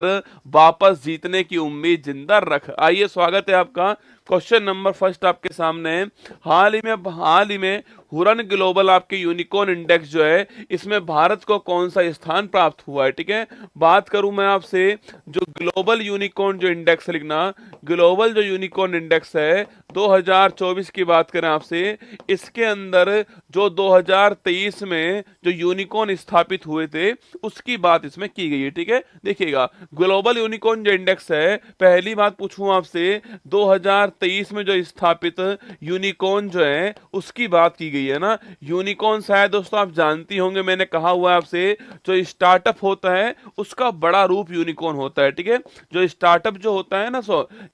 वापस जीतने की उम्मीद जिंदा रख। आइए, स्वागत है आपका। क्वेश्चन नंबर फर्स्ट आपके सामने है। हाल ही में हुरन ग्लोबल आपके यूनिकॉर्न इंडेक्स जो है, इसमें भारत को कौन सा स्थान प्राप्त हुआ है? ठीक है, बात करूं मैं आपसे, जो ग्लोबल यूनिकॉर्न जो इंडेक्स है, लिखना ग्लोबल जो यूनिकॉर्न इंडेक्स है 2024 की बात करें आपसे, इसके अंदर जो 2023 में जो यूनिकॉर्न स्थापित हुए थे उसकी बात इसमें की गई है। ठीक है, देखिएगा, ग्लोबल यूनिकॉर्न जो इंडेक्स है, पहली बात पूछूं आपसे, 2023 में जो स्थापित यूनिकॉर्न जो है उसकी बात की गई है ना। यूनिकॉर्न शायद दोस्तों आप जानती होंगे, मैंने कहा हुआ है आपसे, जो स्टार्टअप होता है उसका बड़ा रूप यूनिकॉर्न होता है। ठीक है, जो स्टार्टअप जो होता है ना,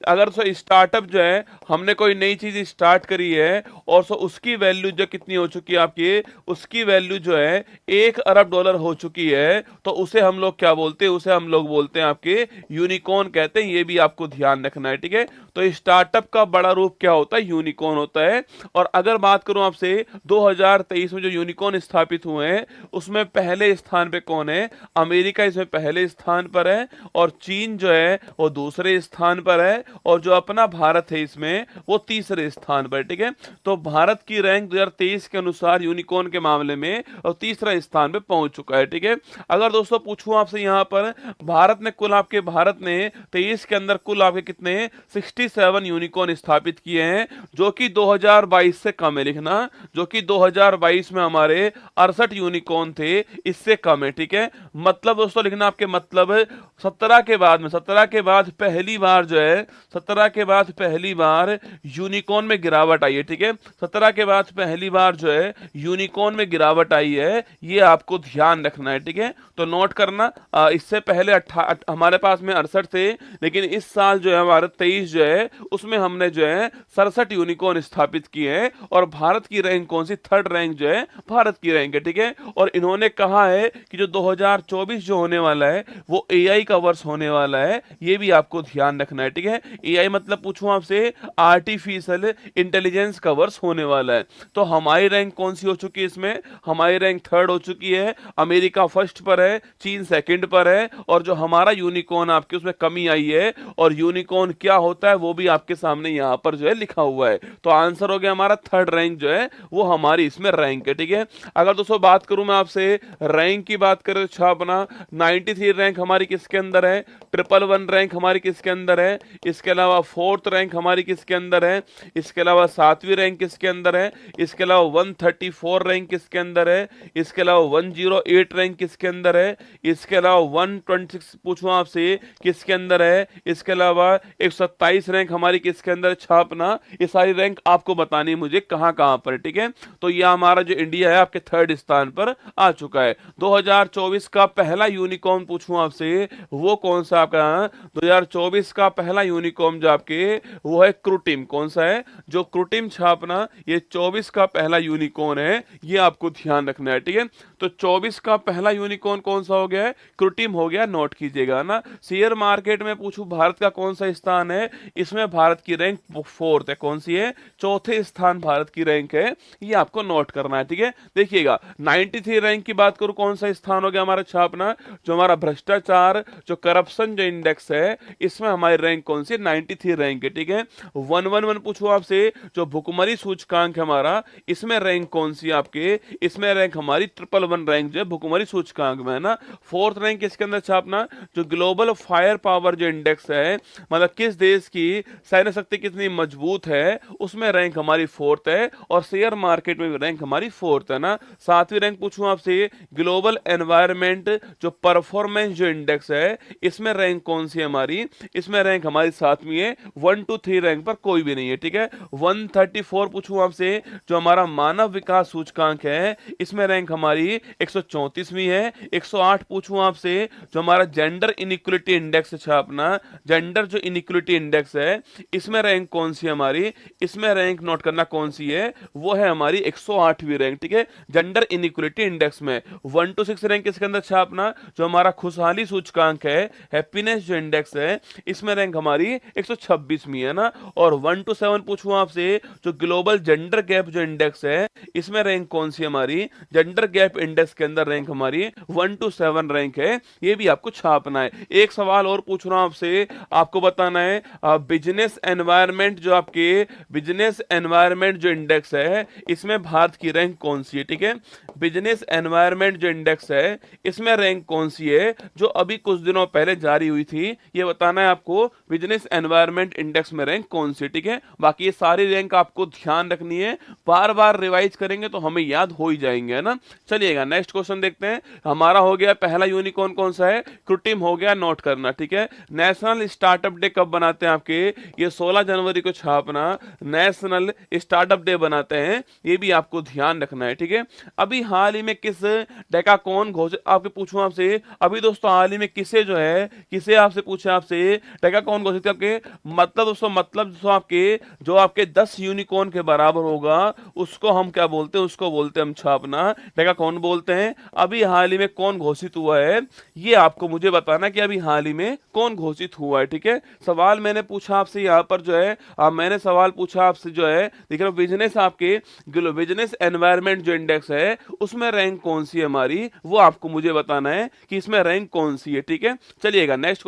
अगर स्टार्टअप जो है, हमने कोई नई चीज स्टार्ट करी है और उसकी वैल्यू जो कितनी हो चुकी है आपकी, उसकी वैल्यू जो है $1 अरब हो चुकी है, तो उसे हम लोग क्या बोलते हैं? उसे हम लोग बोलते हैं आपके यूनिकॉर्न कहते हैं। ये भी आपको ध्यान रखना है। ठीक है, तो स्टार्टअप का बड़ा रूप क्या होता है? यूनिकॉर्न होता है। और अगर बात करूं आपसे, 2023 में जो यूनिकॉर्न स्थापित हुए हैं उसमें पहले स्थान पे कौन है? अमेरिका इसमें पहले स्थान पर है, और चीन जो है वो दूसरे स्थान पर है, और जो अपना भारत है इसमें वो तीसरे स्थान पर। ठीक है, तो भारत की रैंक 2023 के अनुसार यूनिकॉर्न के मामले में और तीसरा स्थान पे पहुंच चुका है। ठीक है, अगर दोस्तों पूछूं आपसे यहां पर, भारत ने 23 के अंदर कुल आपके कितने 67 यूनिकॉर्न स्थापित किए हैं, जो कि 2022 से कम है। लिखना, जो कि 2022 में हमारे 68 यूनिकॉर्न थे, इससे कम है। ठीक है, मतलब दोस्तों लिखना, आपके मतलब 17 के बाद पहली बार जो है, 17 के बाद पहली बार यूनिकॉर्न में गिरावट आई है। ठीक है, 17 के बाद पहली बार जो है यूनिकॉर्न में गिरावट आई है, ये आपको ध्यान रखना है। ठीक है, तो नोट करना, इससे पहले हमारे पास में 68 थे, लेकिन इस साल जो है हमारा 23 जो है उसमें हमने जो है 67 यूनिकॉर्न स्थापित किए हैं, और भारत की रैंक कौन सी? थर्ड रैंक जो है भारत की रैंक है। ठीक है, और इन्होंने कहा है कि जो 2024 जो होने वाला है वो एआई का वर्ष होने वाला है, ये भी आपको ध्यान रखना है। ठीक है, एआई मतलब पूछूं आपसे, आर्टिफिशियल इंटेलिजेंस का वर्ष होने वाला है। तो हमारी रैंक कौन सी हो चुकी है इसमें? हमारी रैंक थर्ड हो चुकी है, अमेरिका फर्स्ट पर है, चीन सेकंड पर है, और जो हमारा यूनिकॉर्न आपके उसमें कमी आई है, और यूनिकॉर्न क्या होता है वो भी आपके सामने यहां पर जो है लिखा हुआ है। तो आंसर हो गया हमारा थर्ड रैंक जो है वो हमारी इसमें रैंक है। ठीक है, अगर दोस्तों बात करूं मैं आपसे, रैंक की बात करें तो अपना 93 रैंक हमारी किसके अंदर है? 111 रैंक हमारी किसके अंदर है? इसके अलावा फोर्थ रैंक हमारी किसके अंदर है? इसके अलावा सातवीं रैंक किसके अंदर है? इसके अलावा 134 रैंक किसके अंदर है? इसके अलावा 108 रैंक किसके अंदर है? इसके अलावा 126 पूछूं आपसे किसके अंदर है? इसके अलावा 127 रैंक हमारी किसके अंदर? छापना, ये सारी रैंक आपको बतानी है मुझे कहां कहां पर। ठीक है, तो यह हमारा जो इंडिया है आपके थर्ड स्थान पर आ चुका है। 2024 का पहला यूनिकॉर्न पूछूं आपसे, वो कौन सा आपका? 2024 का पहला यूनिकॉर्न जो आपके वो है क्रूटिम। कौन सा है? जो क्रूटिम छापना, ये 24 का पहला यूनिकॉर्न है, ये आपको ध्यान रखना है। ठीक है, तो 24 का पहला यूनिकॉर्न कौन सा हो गया है? क्रूटिम हो गया, नोट कीजिएगा ना। शेयर मार्केट में पूछूं भारत का कौन सा स्थान है, इसमें भारत की रैंक फोर्थ है। कौन सी है? चौथे स्थान भारत की रैंक है, ये आपको नोट करना है। ठीक है, देखिएगा, 93 रैंक की बात करूं, कौन सा स्थान हो गया हमारा छापना? जो हमारा भ्रष्टाचार, जो करप्शन जो इंडेक्स है, इसमें हमारी रैंक कौन सी? 93 रैंक है। ठीक है, 111 पूछो आपसे, जो भुखमरी सूचकांक है हमारा, इसमें रैंक कौन सी आपके? इसमें रैंक हमारी 111 रैंक जो है भुखमरी सूचकांक में है ना। फोर्थ रैंक इसके अंदर छापना, जो ग्लोबल फायर पावर जो इंडेक्स है, मतलब किस देश की सैन्य शक्ति कितनी मजबूत है, उसमें रैंक हमारी फोर्थ है, और शेयर मार्केट में भी रैंक हमारी फोर्थ है ना। सातवीं रैंक पूछूं आपसे, ग्लोबल एनवायरमेंट जो परफॉर्मेंस जो इंडेक्स है, इसमें रैंक कौन सी है हमारी? इसमें रैंक हमारी सातवीं है, 1 to 3 रैंक पर कोई भी नहीं है। ठीक है, 134 पूछूं आपसे, जो हमारा मानव विकास सूचकांक है, इसमें रैंक हमारी 134वीं है। 108 पूछूं आपसे, जो हमारा जेंडर इनइक्वलिटी इंडेक्स है अपना, जेंडर जो इनइक्वलिटी इंडेक्स है, इसमें रैंक कौन सी है हमारी? इसमें रैंक नोट करना कौन सी है? वो है हमारी 108वीं रैंक, ठीक है। जेंडर इनइक्वलिटी इंडेक्स में 1 to 6 रैंक किसके अंदर छापना, जो हमारा खुशहाली सूचकांक है, हैप्पीनेस जो इंडेक्स है, इसमें रैंक हमारी 126वीं है ना। और 1 to 7 पूछूं आपसे, जो ग्लोबल जेंडर गैप जो इंडेक्स है, इसमें रैंक कौन सी हमारी, जेंडर गैप इंडेक्स के अंदर रैंक हमारी 1 to 7 रैंक है, ये भी आपको छापना है। एक सवाल और पूछ रहा हूं आपसे, आपको बताना है बिजनेस एनवायरनमेंट जो आपके बिजनेस एनवायरनमेंट जो इंडेक्स है, इसमें भारत की रैंक कौन सी है, ठीक है। बिजनेस एनवायरनमेंट जो इंडेक्स है, इसमें रैंक कौन सी है, जो अभी कुछ दिनों पहले जारी हुई थी, ये बताना है आपको बिजनेस एनवायरनमेंट इंडेक्स में रैंक कौन सी, ठीक है। बाकी ये सारी रैंक आपको ध्यान रखनी है, बार बार रिवाइज करेंगे तो हमें याद हो ही जाएंगे, है ना। चलिएगा नेक्स्ट क्वेश्चन देखते हैं। हमारा हो गया पहला यूनिकॉर्न कौन सा है, कृत्रिम हो गया, नोट करना, ठीक है। नेशनल स्टार्टअप डे कब बनाते हैं आपके, ये 16 जनवरी को छापना, नेशनल स्टार्टअप डे बनाते हैं, ये भी आपको ध्यान रखना है, ठीक है। अभी हाल ही में किस डेकाकॉन घोषित, आपके पूछूं आपसे, अभी दोस्तों हाल ही में किसे जो है, किसे आपसे पूछा आपसे डेकाकॉन घोषित, आपके मतलब दोस्तों आपके जो आपके 10 यूनिकॉर्न के बराबर होगा, उसको हम क्या बोलते हैं, उसको बोलते हैं हम छापना, डेकाकॉन बोलते हैं। अभी हाल ही में कौन घोषित हुआ है, ये आपको मुझे बताना कि अभी हाल ही में कौन घोषित हुआ है, ठीक है। सवाल मैंने पूछा आपसे यहाँ पर जो है, मैंने सवाल पूछा आपसे जो है, देख रहे हो, बिजनेस आपके बिजनेस एनवायरनमेंट जो इंडेक्स है, उसमें रैंक कौन सी है हमारी, वो आपको मुझे बताना है कि इसमें रैंक कौन सी है, ठीक है। चलिएगा नेक्स्ट